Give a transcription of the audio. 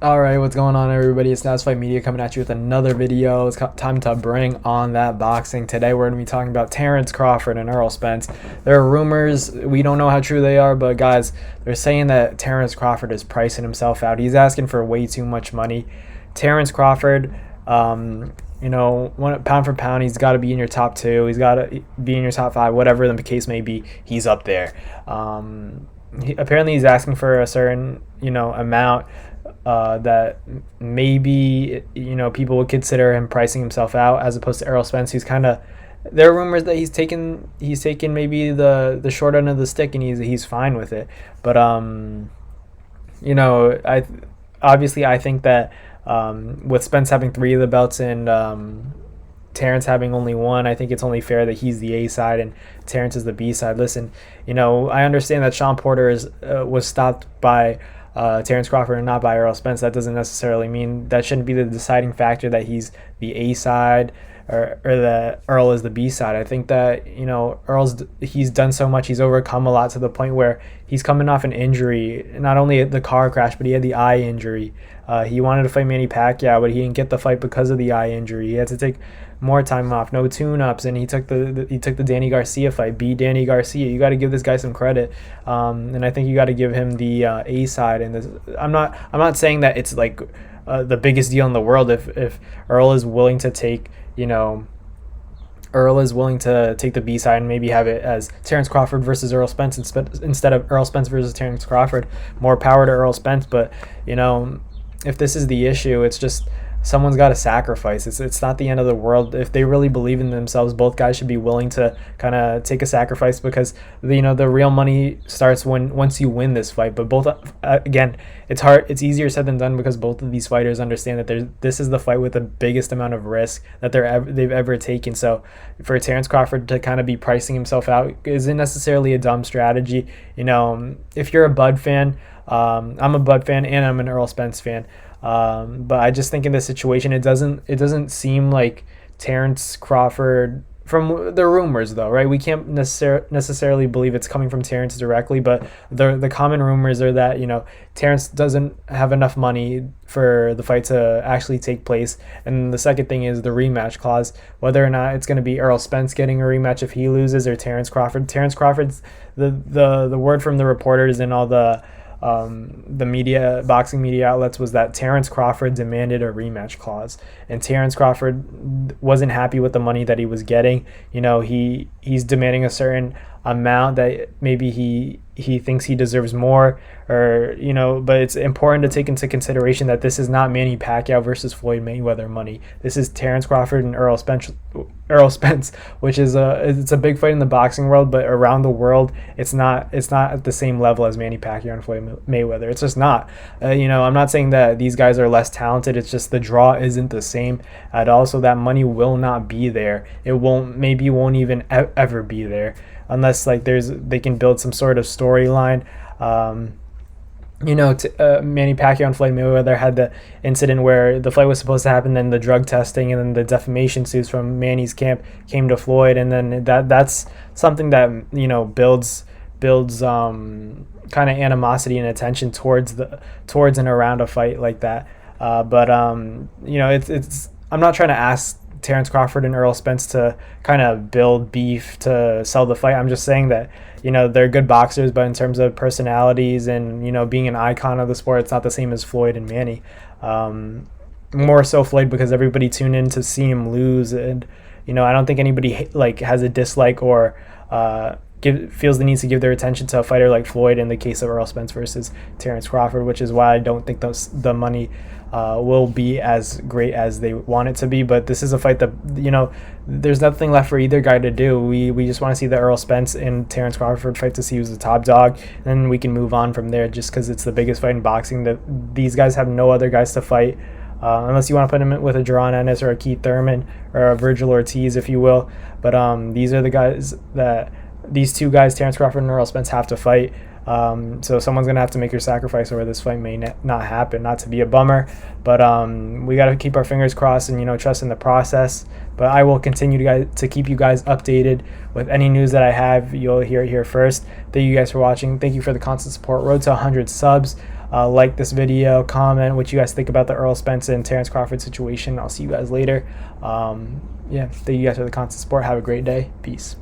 Alright, what's going on, everybody? It's TUESDAYYY Media coming at you with another video. It's time to bring on that boxing. Today we're going to be talking about Terence Crawford and Errol Spence. There are rumors, we don't know how true they are, but guys, they're saying that Terence Crawford is pricing himself out. He's asking for way too much money. Terence Crawford, pound for pound, he's got to be in your top two. He's got to be in your top five, whatever the case may be. He's up there. Apparently he's asking for a certain, amount that maybe people would consider him pricing himself out, as opposed to Errol Spence, who's kind of, there are rumors that he's taken maybe the short end of the stick, and he's fine with it. But I obviously I think that with Spence having three of the belts and Terence having only one, I think it's only fair that he's the A side and Terence is the B side. Listen, I understand that Sean Porter was stopped by Terence Crawford and not by Errol Spence. That doesn't necessarily mean that shouldn't be the deciding factor that he's the A side or that Earl is the B side. I think that he's done so much, he's overcome a lot to the point where he's coming off an injury, not only the car crash, but he had the eye injury. He wanted to fight Manny Pacquiao, but he didn't get the fight because of the eye injury. He had to take more time off, no tune-ups, and he took the Danny Garcia fight, beat Danny Garcia. You got to give this guy some credit, and I think you got to give him the A side. And this, I'm not saying that it's like the biggest deal in the world if Earl is willing to take the B side and maybe have it as Terence Crawford versus Errol Spence instead of Errol Spence versus Terence Crawford. More power to Errol Spence, but if this is the issue, it's just someone's got to sacrifice. It's not the end of the world. If they really believe in themselves, both guys should be willing to kind of take a sacrifice, because the real money starts once you win this fight. But both again, it's hard. It's easier said than done, because both of these fighters understand that this is the fight with the biggest amount of risk that they've ever taken. So for Terence Crawford to kind of be pricing himself out isn't necessarily a dumb strategy. If you're a Bud fan, I'm a Bud fan and I'm an Errol Spence fan. But I just think in this situation, it doesn't seem like Terence Crawford, from the rumors though, right? We can't necessarily believe it's coming from Terence directly, but the common rumors are that Terence doesn't have enough money for the fight to actually take place. And the second thing is the rematch clause, whether or not it's going to be Errol Spence getting a rematch if he loses, or Terence Crawford. Terence Crawford's the word from the reporters and all the boxing media outlets was that Terence Crawford demanded a rematch clause, and Terence Crawford wasn't happy with the money that he was getting. He's demanding a certain amount that maybe he thinks he deserves more, or but it's important to take into consideration that this is not Manny Pacquiao versus Floyd Mayweather money. This is Terence Crawford and Errol Spence, which is it's a big fight in the boxing world, but around the world it's not at the same level as Manny Pacquiao and Floyd Mayweather. It's just not. I'm not saying that these guys are less talented. It's just the draw isn't the same at all, so that money will not be there. It won't even ever be there, unless they can build some sort of storyline. Manny Pacquiao and Floyd Mayweather had the incident where the fight was supposed to happen, then the drug testing and then the defamation suits from Manny's camp came to Floyd, and then that's something that builds kind of animosity and attention towards and around a fight like that. It's I'm not trying to ask Terence Crawford and Errol Spence to kind of build beef to sell the fight. I'm just saying that they're good boxers, but in terms of personalities and being an icon of the sport, it's not the same as Floyd and Manny. More so Floyd, because everybody tuned in to see him lose, and I don't think anybody has a dislike or feels the need to give their attention to a fighter like Floyd in the case of Errol Spence versus Terence Crawford, which is why I don't think the money will be as great as they want it to be. But this is a fight that there's nothing left for either guy to do. We just want to see the Errol Spence and Terence Crawford fight to see who's the top dog, and we can move on from there, just because it's the biggest fight in boxing. That these guys have no other guys to fight, unless you want to put him with a Jaron Ennis or a Keith Thurman or a Virgil Ortiz, if you will. But these are the guys that these two guys, Terence Crawford and Errol Spence, have to fight. So someone's going to have to make your sacrifice, or this fight may not happen. Not to be a bummer, but we got to keep our fingers crossed and trust in the process. But I will continue to keep you guys updated with any news that I have. You'll hear it here first. Thank you guys for watching. Thank you for the constant support. Road to 100 subs. Like this video, comment what you guys think about the Errol Spence and Terence Crawford situation. I'll see you guys later. Yeah, thank you guys for the constant support. Have a great day. Peace.